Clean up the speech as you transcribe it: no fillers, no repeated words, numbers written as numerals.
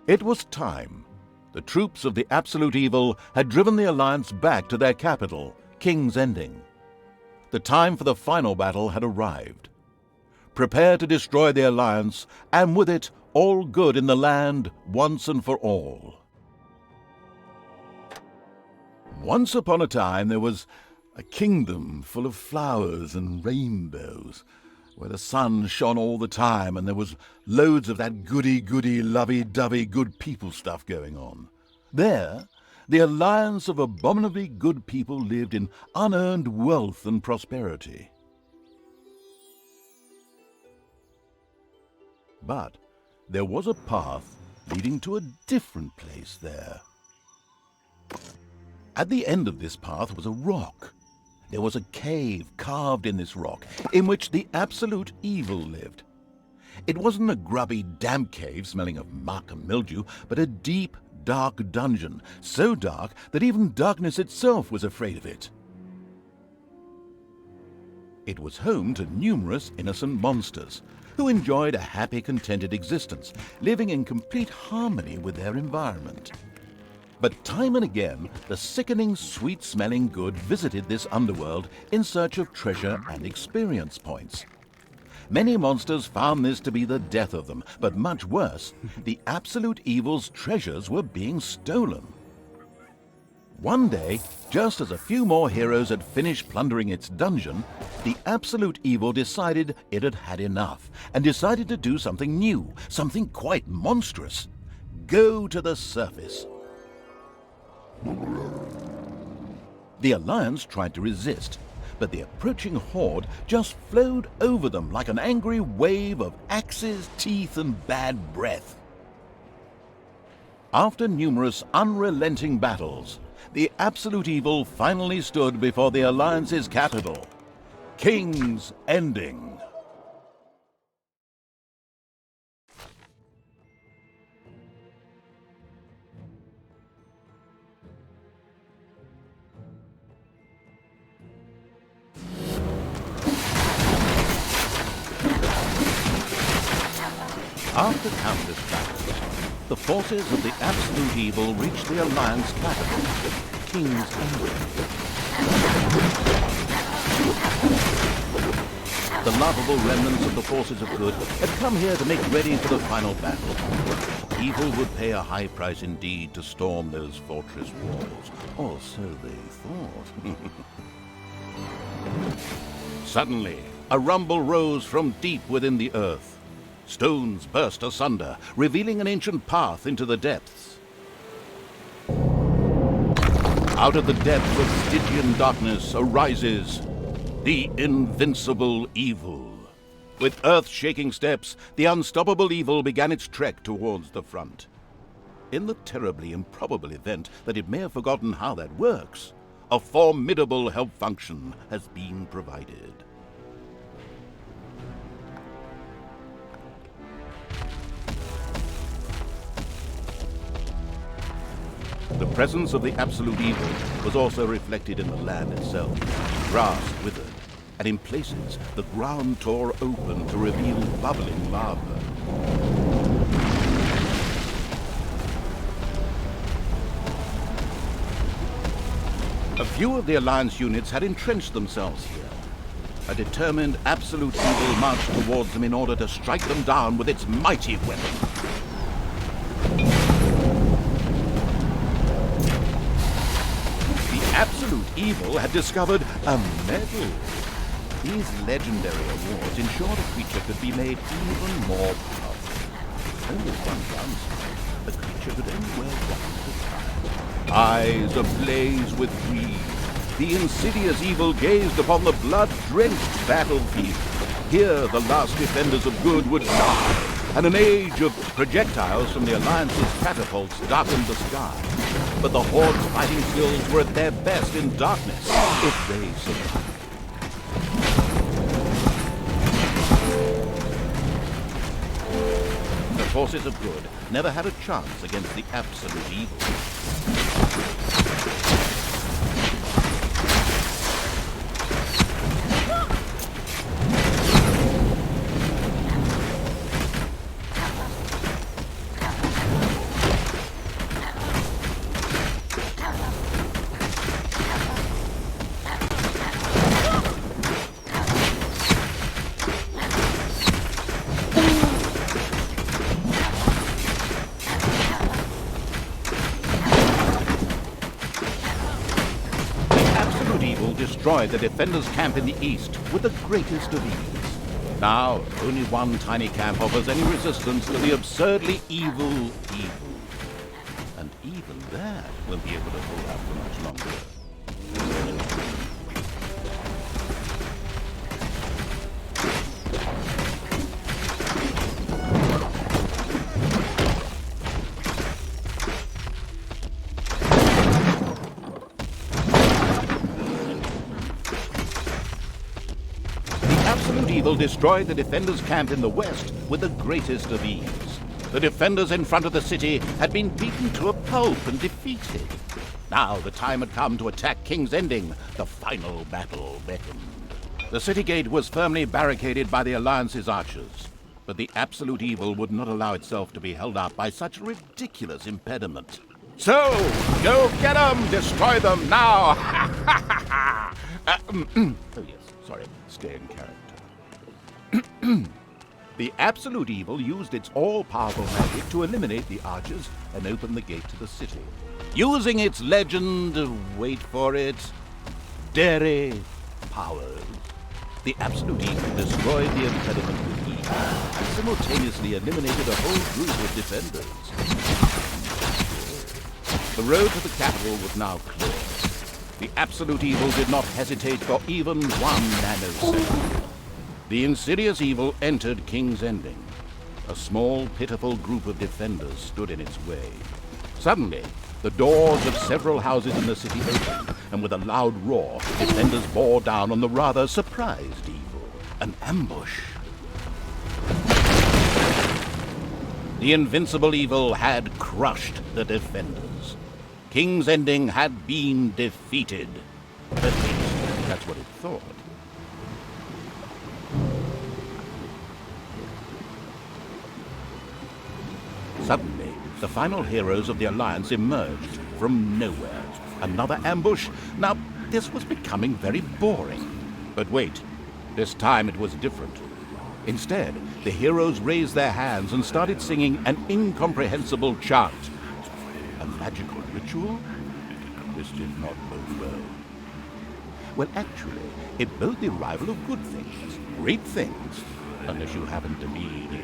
It was time. The troops of the Absolute Evil had driven the Alliance back to their capital, King's Ending. The time for the final battle had arrived. Prepare to destroy the Alliance, and with it, all good in the land once and for all. Once upon a time there was a kingdom full of flowers and rainbows, where the sun shone all the time and there was loads of that goody-goody, lovey-dovey good people stuff going on. There, the alliance of abominably good people lived in unearned wealth and prosperity. But there was a path leading to a different place there. At the end of this path was a rock. There was a cave carved in this rock, in which the Absolute Evil lived. It wasn't a grubby, damp cave smelling of muck and mildew, but a deep, dark dungeon, so dark that even darkness itself was afraid of it. It was home to numerous innocent monsters, who enjoyed a happy, contented existence, living in complete harmony with their environment. But time and again, the sickening, sweet-smelling good visited this underworld in search of treasure and experience points. Many monsters found this to be the death of them, but much worse, the Absolute Evil's treasures were being stolen. One day, just as a few more heroes had finished plundering its dungeon, the Absolute Evil decided it had had enough, and decided to do something new, something quite monstrous. Go to the surface. The Alliance tried to resist, but the approaching horde just flowed over them like an angry wave of axes, teeth, and bad breath. After numerous unrelenting battles, the Absolute Evil finally stood before the Alliance's capital, King's Ending. After countless battles, the forces of the Absolute Evil reached the Alliance capital, King's Ending. The lovable remnants of the forces of good had come here to make ready for the final battle. Evil would pay a high price indeed to storm those fortress walls, or so they thought. Suddenly, a rumble rose from deep within the earth. Stones burst asunder, revealing an ancient path into the depths. Out of the depths of Stygian darkness arises the Invincible Evil. With earth-shaking steps, the unstoppable evil began its trek towards the front. In the terribly improbable event that it may have forgotten how that works, a formidable help function has been provided. The presence of the Absolute Evil was also reflected in the land itself. Grass withered, and in places the ground tore open to reveal bubbling lava. A few of the Alliance units had entrenched themselves here. A determined Absolute Evil marched towards them in order to strike them down with its mighty weapon. Absolute Evil had discovered a medal. These legendary awards ensured a creature could be made even more powerful. Only one downside, the creature could only wear one at a time. Eyes ablaze with greed, the insidious evil gazed upon the blood-drenched battlefield. Here the last defenders of good would die, and an age of projectiles from the Alliance's catapults darkened the sky. But the Horde's fighting skills were at their best in darkness, if they survived. The forces of good never had a chance against the Absolute Evil. destroyed the defenders' camp in the east with the greatest of ease. Now, only one tiny camp offers any resistance to the absurdly evil evil. And even that won't be able to hold out for much longer. Absolute evil destroyed the defenders' camp in the west with the greatest of ease. The defenders in front of the city had been beaten to a pulp and defeated. Now the time had come to attack King's Ending. The final battle beckoned. The city gate was firmly barricaded by the Alliance's archers, but the absolute evil would not allow itself to be held up by such a ridiculous impediment. So, go get them! Destroy them now! Oh yes, sorry, stay in character. The absolute evil used its all-powerful magic to eliminate the archers and open the gate to the city. Using its legend, wait for it, Derry powers, the absolute evil destroyed the impediment with ease and simultaneously eliminated a whole group of defenders. The road to the capital was now clear. The absolute evil did not hesitate for even 1 nanosecond. The insidious evil entered King's Ending. A small, pitiful group of defenders stood in its way. Suddenly, the doors of several houses in the city opened, and with a loud roar, defenders bore down on the rather surprised evil. An ambush. The invincible evil had crushed the defenders. King's Ending had been defeated. At least, that's what it thought. Suddenly, the final heroes of the Alliance emerged from nowhere. Another ambush? Now, this was becoming very boring. But wait, this time it was different. Instead, the heroes raised their hands and started singing an incomprehensible chant. A magical ritual? This did not bode well. Well, actually, it boded the arrival of good things, great things, unless you happen to be the